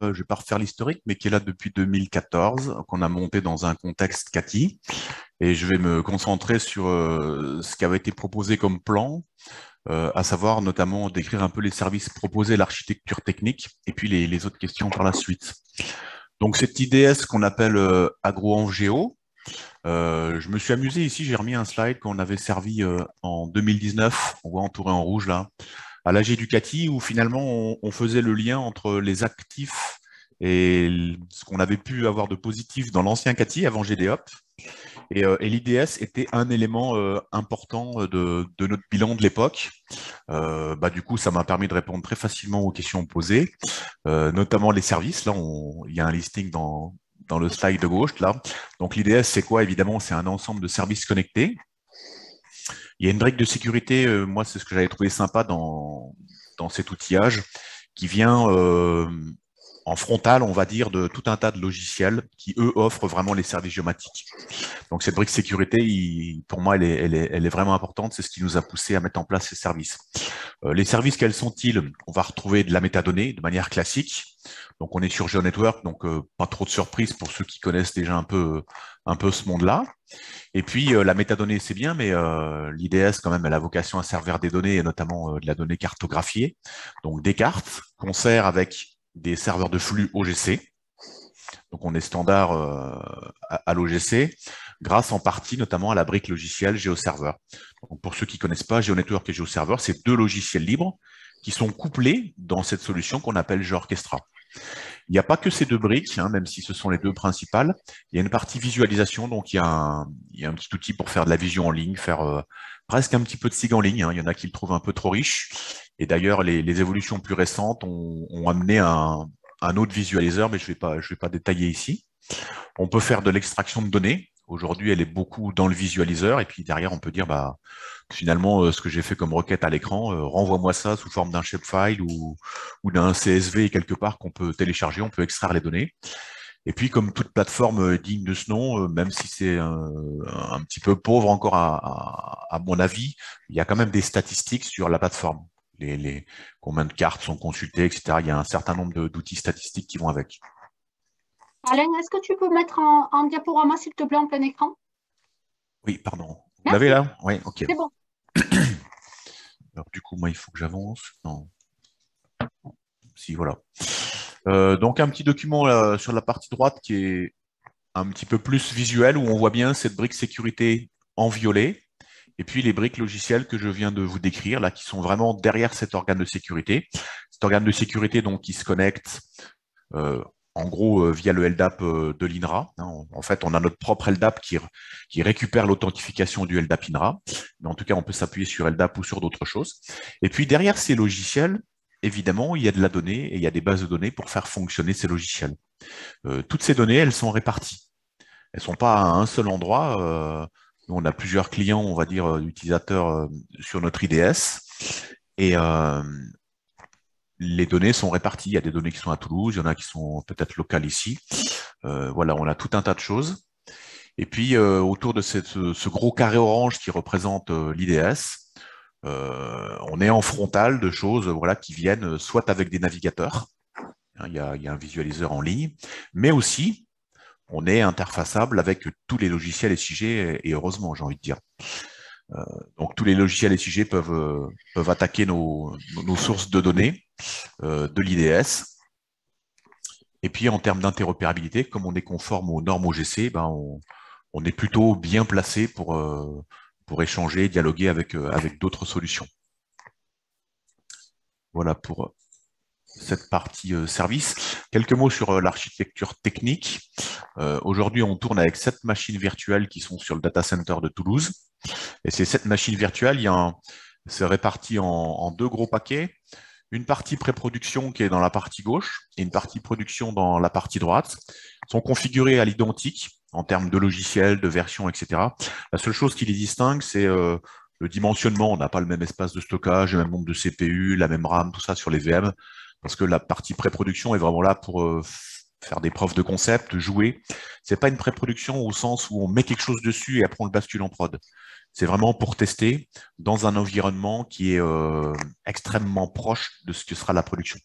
je ne vais pas refaire l'historique, mais qui est là depuis 2014, qu'on a monté dans un contexte CATI. Et je vais me concentrer sur ce qui avait été proposé comme plan, à savoir notamment décrire un peu les services proposés, l'architecture technique, et puis les autres questions par la suite. Donc cette IDS qu'on appelle AgroEngéo, je me suis amusé ici, j'ai remis un slide qu'on avait servi en 2019, on voit entouré en rouge là, à l'AG du CATI, où finalement on faisait le lien entre les actifs et ce qu'on avait pu avoir de positif dans l'ancien CATI avant GDOP. Et l'IDS était un élément important de notre bilan de l'époque. Du coup, ça m'a permis de répondre très facilement aux questions posées, notamment les services. Là, il y a un listing dans le slide de gauche. Là. Donc l'IDS, c'est quoi? Évidemment, c'est un ensemble de services connectés. Il y a une brique de sécurité, moi, c'est ce que j'avais trouvé sympa dans cet outillage, qui vient en frontal, on va dire, de tout un tas de logiciels qui, eux, offrent vraiment les services géomatiques. Donc, cette brique sécurité, pour moi, elle est vraiment importante. C'est ce qui nous a poussé à mettre en place ces services. Les services, quels sont-ils? On va retrouver de la métadonnée de manière classique. Donc, on est sur GeoNetwork, donc pas trop de surprises pour ceux qui connaissent déjà un peu ce monde-là. Et puis, la métadonnée, c'est bien, mais l'IDS, quand même, elle a vocation à servir des données, et notamment de la donnée cartographiée. Donc, des cartes qu'on sert avec des serveurs de flux OGC. Donc, on est standard à l'OGC, grâce en partie notamment à la brique logicielle GeoServer. Donc, pour ceux qui ne connaissent pas, GeoNetwork et GeoServer, c'est deux logiciels libres qui sont couplés dans cette solution qu'on appelle GeoOrchestra. Il n'y a pas que ces deux briques, hein, même si ce sont les deux principales. Il y a une partie visualisation, donc il y a un petit outil pour faire de la vision en ligne, faire presque un petit peu de SIG en ligne. Hein. Il y en a qui le trouvent un peu trop riche. Et d'ailleurs, les évolutions plus récentes ont amené un autre visualiseur, mais je vais pas détailler ici. On peut faire de l'extraction de données. Aujourd'hui, elle est beaucoup dans le visualiseur. Et puis derrière, on peut dire, finalement, ce que j'ai fait comme requête à l'écran, renvoie-moi ça sous forme d'un shapefile ou d'un CSV quelque part qu'on peut télécharger, on peut extraire les données. Et puis, comme toute plateforme digne de ce nom, même si c'est un petit peu pauvre encore à mon avis, il y a quand même des statistiques sur la plateforme. Combien de cartes sont consultées, etc. Il y a un certain nombre d'outils statistiques qui vont avec. Alain, est-ce que tu peux mettre en diaporama, s'il te plaît, en plein écran? Oui, pardon. Vous l'avez Merci, là? Oui, ok. c'est bon. Alors du coup, moi, il faut que j'avance. Non. Si, voilà. Donc un petit document là, sur la partie droite qui est un petit peu plus visuel, où on voit bien cette brique sécurité en violet, et puis les briques logicielles que je viens de vous décrire, là, qui sont vraiment derrière cet organe de sécurité. Cet organe de sécurité, donc, qui se connecte euh, en gros via le LDAP de l'INRA. Hein. En fait, on a notre propre LDAP qui récupère l'authentification du LDAP INRA, mais en tout cas, on peut s'appuyer sur LDAP ou sur d'autres choses. Et puis derrière ces logiciels, évidemment, il y a de la donnée et il y a des bases de données pour faire fonctionner ces logiciels. Toutes ces données, elles sont réparties. Elles ne sont pas à un seul endroit. Nous, on a plusieurs clients, on va dire, utilisateurs sur notre IDS. Et les données sont réparties. Il y a des données qui sont à Toulouse, il y en a qui sont peut-être locales ici. Voilà, on a tout un tas de choses. Et puis, autour de ce gros carré orange qui représente l'IDS, on est en frontal de choses voilà, qui viennent soit avec des navigateurs, hein, il y a un visualiseur en ligne, mais aussi on est interfaçable avec tous les logiciels SIG, et heureusement, j'ai envie de dire. Donc tous les logiciels SIG peuvent attaquer nos sources de données de l'IDS. Et puis en termes d'interopérabilité, comme on est conforme aux normes OGC, on est plutôt bien placé pour échanger, dialoguer avec d'autres solutions. Voilà pour cette partie service. Quelques mots sur l'architecture technique. Aujourd'hui, on tourne avec 7 machines virtuelles qui sont sur le data center de Toulouse. Et ces 7 machines virtuelles, c'est réparti en deux gros paquets. Une partie pré-production qui est dans la partie gauche et une partie production dans la partie droite. Sont configurées à l'identique en termes de logiciels, de versions, etc. La seule chose qui les distingue, c'est le dimensionnement. On n'a pas le même espace de stockage, le même nombre de CPU, la même RAM, tout ça sur les VM, parce que la partie pré-production est vraiment là pour faire des preuves de concept, jouer. C'est pas une pré-production au sens où on met quelque chose dessus et après on le bascule en prod. C'est vraiment pour tester dans un environnement qui est extrêmement proche de ce que sera la production.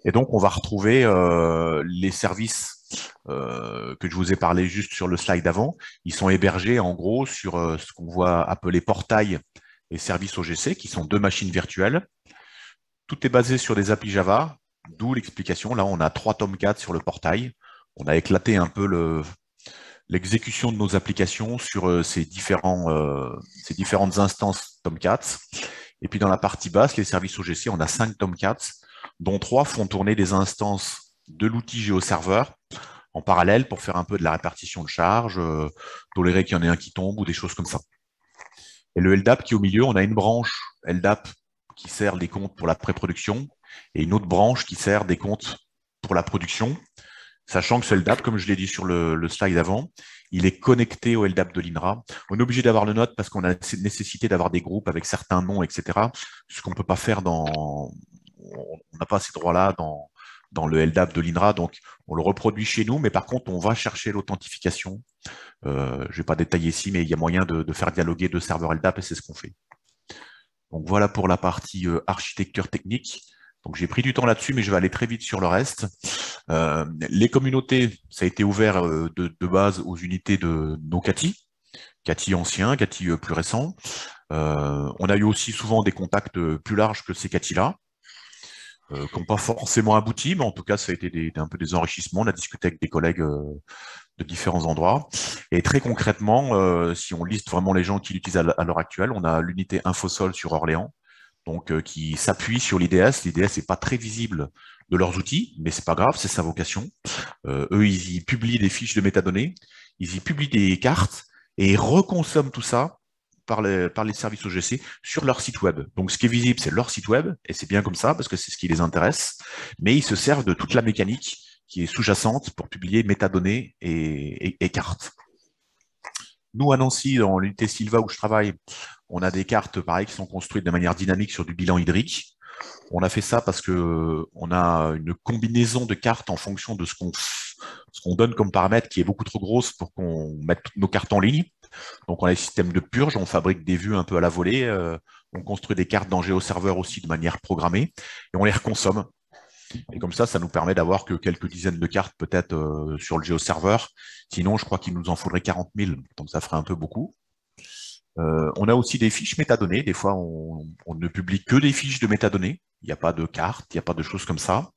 Et donc, on va retrouver les services que je vous ai parlé juste sur le slide d'avant. Ils sont hébergés en gros sur ce qu'on voit appeler portail et services OGC, qui sont deux machines virtuelles. Tout est basé sur des API Java, d'où l'explication. Là, on a 3 Tomcat sur le portail. On a éclaté un peu l'exécution de nos applications sur ces différentes instances Tomcat. Et puis dans la partie basse, les services OGC, on a 5 Tomcats, dont 3 font tourner des instances de l'outil GeoServer en parallèle pour faire un peu de la répartition de charges, tolérer qu'il y en ait un qui tombe ou des choses comme ça. Et le LDAP qui est au milieu, on a une branche LDAP qui sert des comptes pour la pré-production et une autre branche qui sert des comptes pour la production, sachant que ce LDAP, comme je l'ai dit sur le slide avant, il est connecté au LDAP de l'INRA. On est obligé d'avoir le node parce qu'on a nécessité d'avoir des groupes avec certains noms, etc. Ce qu'on ne peut pas faire on n'a pas ces droits-là dans le LDAP de l'INRA, donc on le reproduit chez nous, mais par contre, on va chercher l'authentification. Je ne vais pas détailler ici, mais il y a moyen de faire dialoguer deux serveurs LDAP et c'est ce qu'on fait. Donc voilà pour la partie architecture technique. Donc j'ai pris du temps là-dessus, mais je vais aller très vite sur le reste. Les communautés, ça a été ouvert de base aux unités de nos CATI, CATI anciens, CATI plus récents. On a eu aussi souvent des contacts plus larges que ces CATI-là, qui n'ont pas forcément abouti, mais en tout cas, ça a été un peu des enrichissements. On a discuté avec des collègues de différents endroits. Et très concrètement, si on liste vraiment les gens qui l'utilisent à l'heure actuelle, on a l'unité Infosol sur Orléans, donc qui s'appuie sur l'IDS. L'IDS n'est pas très visible de leurs outils, mais c'est pas grave, c'est sa vocation. Eux, ils y publient des fiches de métadonnées, ils y publient des cartes et ils reconsomment tout ça par les services OGC sur leur site web. Donc ce qui est visible, c'est leur site web, et c'est bien comme ça, parce que c'est ce qui les intéresse, mais ils se servent de toute la mécanique qui est sous-jacente pour publier métadonnées et cartes. Nous, à Nancy, dans l'unité Silva où je travaille, on a des cartes, pareil, qui sont construites de manière dynamique sur du bilan hydrique. On a fait ça parce que on a une combinaison de cartes en fonction de ce qu'on donne comme paramètre qui est beaucoup trop grosse pour qu'on mette toutes nos cartes en ligne. Donc on a des systèmes de purge, on fabrique des vues un peu à la volée, on construit des cartes dans GeoServer aussi de manière programmée et on les reconsomme. Et comme ça nous permet d'avoir que quelques dizaines de cartes peut-être sur le GeoServer. Sinon, je crois qu'il nous en faudrait 40 000, donc ça ferait un peu beaucoup. On a aussi des fiches métadonnées. Des fois, on ne publie que des fiches de métadonnées. Il n'y a pas de cartes, il n'y a pas de choses comme ça.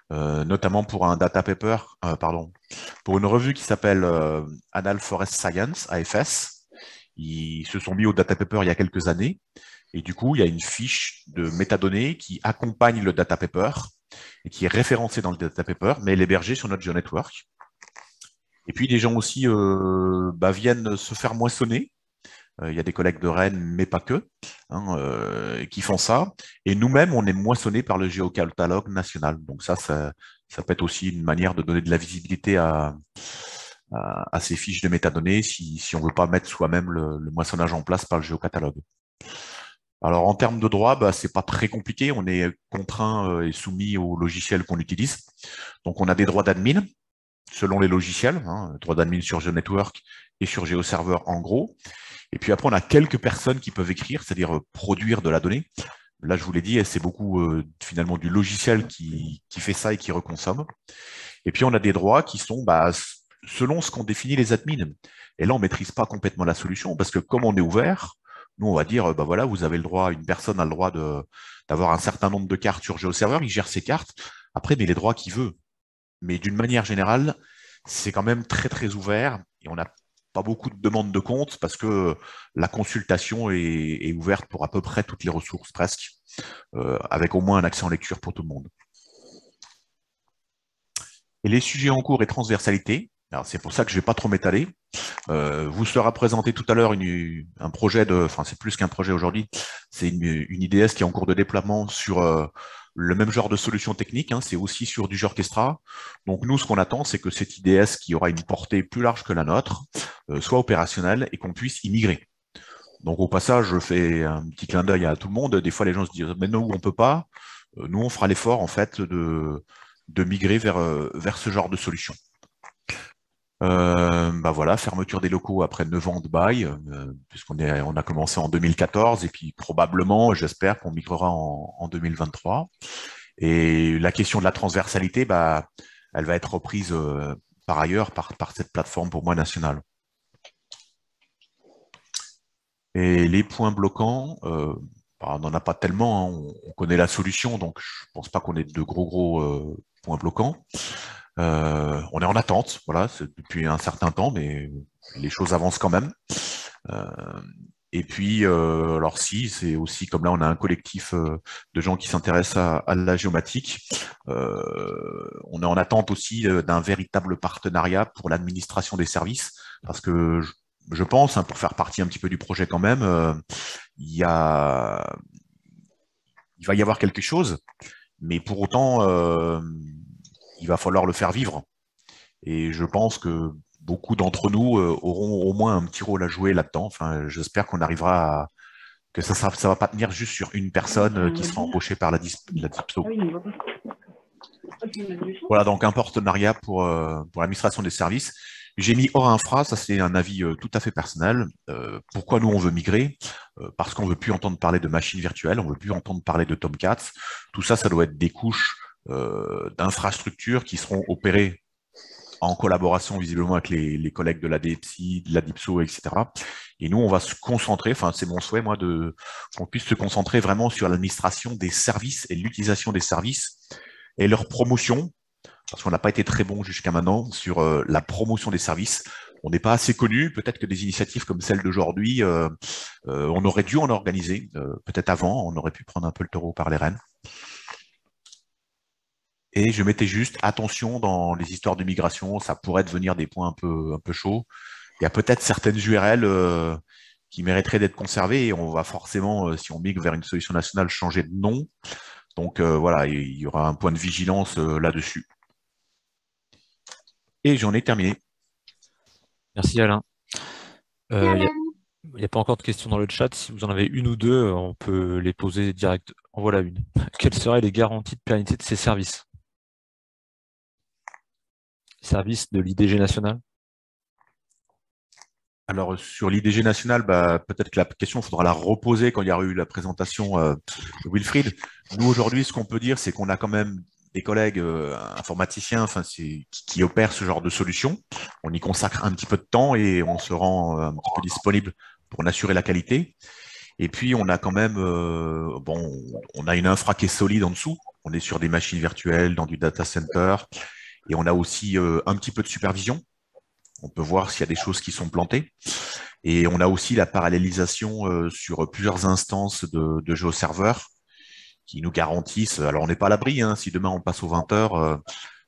Notamment pour un data paper, pour une revue qui s'appelle Annals Forest Science, AFS. Ils se sont mis au data paper il y a quelques années. Et du coup, il y a une fiche de métadonnées qui accompagne le data paper et qui est référencée dans le data paper, mais elle est hébergée sur notre GeoNetwork. Et puis, des gens aussi viennent se faire moissonner. Il y a des collègues de Rennes, mais pas que, qui font ça. Et nous-mêmes, on est moissonnés par le géocatalogue national. Donc ça peut être aussi une manière de donner de la visibilité à ces fiches de métadonnées si on ne veut pas mettre soi-même le moissonnage en place par le géocatalogue. Alors en termes de droit, c'est pas très compliqué. On est contraint et soumis au logiciel qu'on utilise. Donc on a des droits d'admin selon les logiciels, droits d'admin sur GeoNetwork et sur GeoServer en gros. Et puis après, on a quelques personnes qui peuvent écrire, c'est-à-dire produire de la donnée. Là, je vous l'ai dit, c'est beaucoup finalement du logiciel qui fait ça et qui reconsomme. Et puis, on a des droits qui sont selon ce qu'ont défini les admins. Et là, on ne maîtrise pas complètement la solution parce que comme on est ouvert, nous, on va dire, voilà, vous avez le droit, une personne a le droit d'avoir un certain nombre de cartes sur GeoServer, il gère ses cartes. Après, mais les droits qu'il veut. Mais d'une manière générale, c'est quand même très, très ouvert et on n'a pas beaucoup de demandes de compte parce que la consultation est ouverte pour à peu près toutes les ressources, presque, avec au moins un accès en lecture pour tout le monde. Et les sujets en cours et transversalité, alors c'est pour ça que je ne vais pas trop m'étaler. Vous sera présenté tout à l'heure un projet c'est plus qu'un projet aujourd'hui, c'est une IDS qui est en cours de déploiement sur le même genre de solution technique, c'est aussi sur du GeoOrchestra. Donc nous, ce qu'on attend, c'est que cette IDS qui aura une portée plus large que la nôtre soit opérationnelle et qu'on puisse y migrer. Donc au passage, je fais un petit clin d'œil à tout le monde. Des fois, les gens se disent, mais nous, on ne peut pas. Nous, on fera l'effort en fait de migrer vers ce genre de solution. Voilà, fermeture des locaux après 9 ans de bail, on a commencé en 2014 et puis probablement, j'espère qu'on migrera en 2023. Et la question de la transversalité, bah, elle va être reprise par ailleurs par cette plateforme pour moi nationale. Et les points bloquants, bah, on n'en a pas tellement, hein. On connaît la solution, donc je pense pas qu'on ait de gros points bloquants. On est en attente, voilà, depuis un certain temps, mais les choses avancent quand même. Euh, et puis, alors si, c'est aussi comme là, on a un collectif de gens qui s'intéressent à la géomatique. On est en attente aussi d'un véritable partenariat pour l'administration des services, parce que je pense, hein, pour faire partie un petit peu du projet quand même, il y a, il va y avoir quelque chose, mais pour autant, il va falloir le faire vivre. Et je pense que beaucoup d'entre nous auront au moins un petit rôle à jouer là-dedans. Enfin, j'espère qu'on arrivera que ça va pas tenir juste sur une personne qui sera embauchée par la DIPSO. Voilà, donc un partenariat pour l'administration des services. J'ai mis hors infra, ça c'est un avis tout à fait personnel. Pourquoi nous on veut migrer? Parce qu'on veut plus entendre parler de machines virtuelles, on veut plus entendre parler de Tomcat. Tout ça, ça doit être des couches d'infrastructures qui seront opérées en collaboration visiblement avec les collègues de la DPSI, de la DIPSO, etc. Et nous, on va se concentrer, enfin c'est mon souhait moi, qu'on puisse se concentrer vraiment sur l'administration des services et l'utilisation des services et leur promotion, parce qu'on n'a pas été très bon jusqu'à maintenant sur la promotion des services. On n'est pas assez connu. Peut-être que des initiatives comme celle d'aujourd'hui, on aurait dû en organiser. Peut-être avant, on aurait pu prendre un peu le taureau par les rênes. Et je mettais juste attention dans les histoires de migration, ça pourrait devenir des points un peu chauds. Il y a peut-être certaines URL qui mériteraient d'être conservées et on va forcément, si on migre vers une solution nationale, changer de nom. Donc voilà, il y aura un point de vigilance là-dessus. Et j'en ai terminé. Merci Alain. Merci, Il n'y a pas encore de questions dans le chat. Si vous en avez une ou deux, on peut les poser direct. En voilà une. Quelles seraient les garanties de pérennité de ces services? Services de l'IDG national? Alors, sur l'IDG national, bah, peut-être que la question, il faudra la reposer quand il y aura eu la présentation de Wilfried. Nous, aujourd'hui, ce qu'on peut dire, c'est qu'on a quand même des collègues informaticiens qui opèrent ce genre de solution. On y consacre un petit peu de temps et on se rend un petit peu disponible pour en assurer la qualité. Et puis, on a quand même, bon, on a une infra qui est solide en dessous. On est sur des machines virtuelles, dans du data center. Et on a aussi un petit peu de supervision. On peut voir s'il y a des choses qui sont plantées. Et on a aussi la parallélisation sur plusieurs instances de géoserveurs qui nous garantissent, alors on n'est pas à l'abri, hein, si demain on passe aux 20 heures,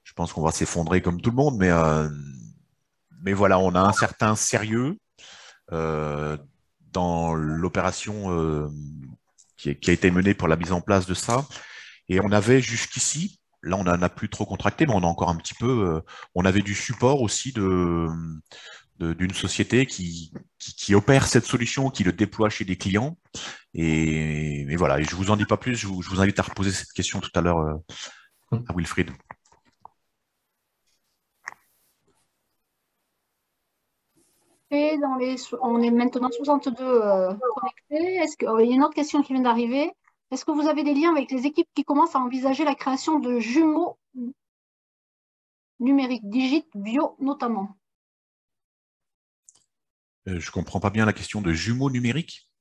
je pense qu'on va s'effondrer comme tout le monde, mais voilà, on a un certain sérieux euh, dans l'opération qui a été menée pour la mise en place de ça. Et on avait jusqu'ici, là on n'en a plus trop contracté, mais on a encore un petit peu, on avait du support aussi d'une société qui opère cette solution, qui le déploie chez des clients. Et voilà, et je vous en dis pas plus, je vous invite à reposer cette question tout à l'heure à Wilfried. Et on est maintenant 62 connectés. Il y a une autre question qui vient d'arriver. Est-ce que vous avez des liens avec les équipes qui commencent à envisager la création de jumeaux numériques, Digit Bio notamment? Je comprends pas bien la question de jumeaux numériques.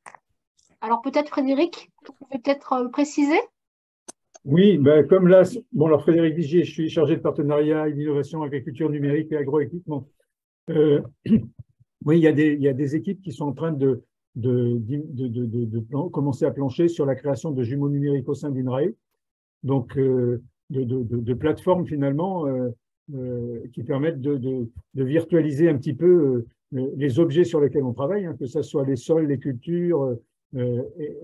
Alors peut-être Frédéric, vous pouvez peut-être préciser? Oui, ben comme là, bon, alors Frédéric Vigier, je suis chargé de partenariat et d'innovation, agriculture numérique et agroéquipement. Oui, il y a des équipes qui sont en train commencer à plancher sur la création de jumeaux numériques au sein d'INRAE, donc de plateformes finalement qui permettent de virtualiser un petit peu les objets sur lesquels on travaille, hein, que ce soit les sols, les cultures.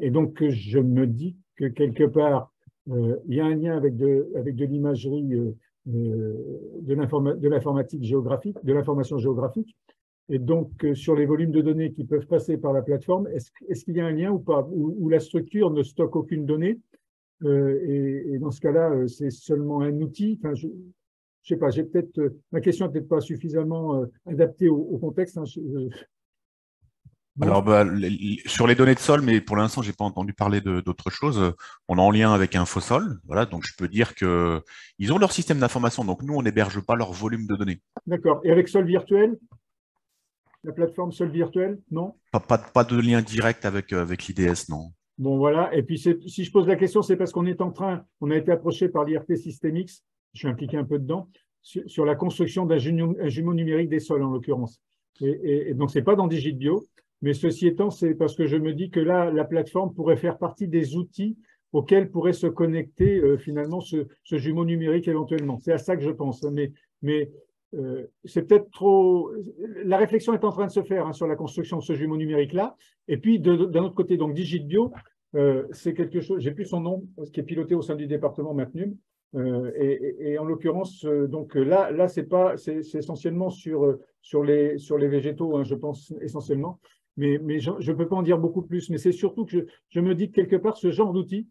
Et donc, je me dis que quelque part, il y a un lien avec de l'imagerie de l'informatique géographique, de l'information géographique. Et donc, sur les volumes de données qui peuvent passer par la plateforme, est-ce qu'il y a un lien ou pas, où la structure ne stocke aucune donnée et dans ce cas-là, c'est seulement un outil. Enfin, je sais pas, ma question n'est peut-être pas suffisamment adaptée au contexte. Hein, Alors, sur les données de sol, mais pour l'instant, j'ai pas entendu parler d'autre chose. On est en lien avec InfoSol, voilà, donc je peux dire que ils ont leur système d'information. Donc nous, on n'héberge pas leur volume de données. D'accord. Et avec Sol Virtuel, la plateforme Sol Virtuel, non? Pas de lien direct avec l'IDS, non. Bon, voilà. Et puis, si je pose la question, c'est parce qu'on est en train, on a été approché par l'IRT Systemix, je suis impliqué un peu dedans, sur la construction d'un jumeau numérique des sols, en l'occurrence. Et donc, ce n'est pas dans DigitBio, mais ceci étant, c'est parce que je me dis que là, la plateforme pourrait faire partie des outils auxquels pourrait se connecter finalement ce jumeau numérique éventuellement. C'est à ça que je pense. Mais c'est peut-être trop… La réflexion est en train de se faire sur la construction de ce jumeau numérique-là. Et puis, d'un autre côté, donc DigitBio, c'est quelque chose, j'ai plus son nom, qui est piloté au sein du département maintenu. Et en l'occurrence, donc là c'est essentiellement sur les végétaux, je pense essentiellement. Mais je ne peux pas en dire beaucoup plus. Mais c'est surtout que je me dis que quelque part, ce genre d'outil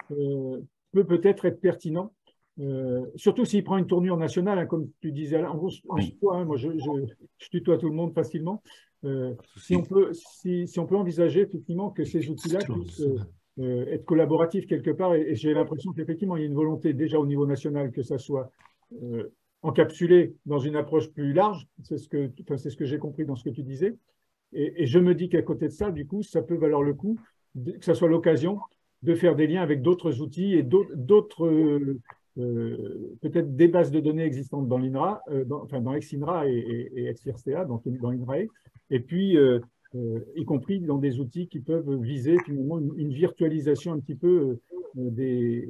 peut peut-être être pertinent. Surtout s'il prend une tournure nationale, comme tu disais, en gros, moi je tutoie tout le monde facilement. Si on peut envisager effectivement que ces outils-là puissent être collaboratifs quelque part, et j'ai l'impression qu'effectivement il y a une volonté déjà au niveau national que ça soit encapsulé dans une approche plus large, c'est ce que j'ai compris dans ce que tu disais, et je me dis qu'à côté de ça, du coup, ça peut valoir le coup, que ça soit l'occasion de faire des liens avec d'autres outils et d'autres peut-être des bases de données existantes dans l'INRA, dans ex-INRA et ex-IRCA, dans INRAE, et puis y compris dans des outils qui peuvent viser finalement une virtualisation un petit peu des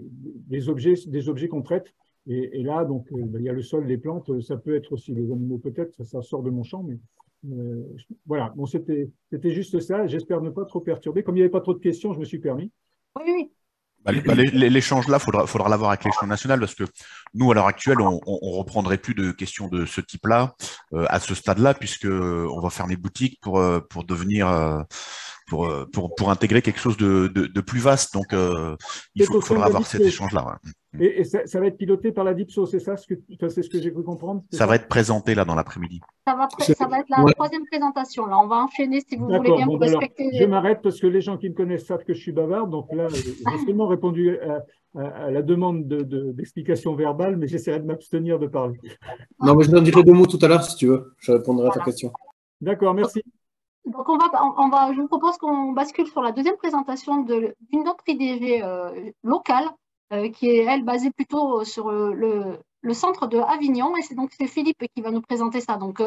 objets qu'on traite. Et là, donc, il y a le sol, les plantes, ça peut être aussi les animaux peut-être, ça sort de mon champ, mais voilà, bon, c'était juste ça. J'espère ne pas trop perturber. Comme il n'y avait pas trop de questions, je me suis permis. Oui. L'échange là, faudra l'avoir avec l'échelon national parce que nous, à l'heure actuelle, on reprendrait plus de questions de ce type-là à ce stade-là, puisque on va fermer boutique pour devenir pour intégrer quelque chose de plus vaste. Donc, il faudra avoir cet échange-là. Ouais. Et ça va être piloté par la DIPSO, c'est ça c'est ce que j'ai cru comprendre? Ça va être présenté là dans l'après-midi. Ça va être la troisième présentation. Là, on va enchaîner si vous voulez bien pour respecter. Je m'arrête parce que les gens qui me connaissent savent que je suis bavard. Donc là, j'ai seulement répondu à la demande d'explication verbale, mais j'essaierai de m'abstenir de parler. Non, mais je t'en dirai 2 mots tout à l'heure si tu veux. Je répondrai à ta question. D'accord, merci. Donc, je vous propose qu'on bascule sur la deuxième présentation d'une autre IDG locale, qui est, elle, basée plutôt sur le centre de Avignon. Et c'est Philippe qui va nous présenter ça. Donc,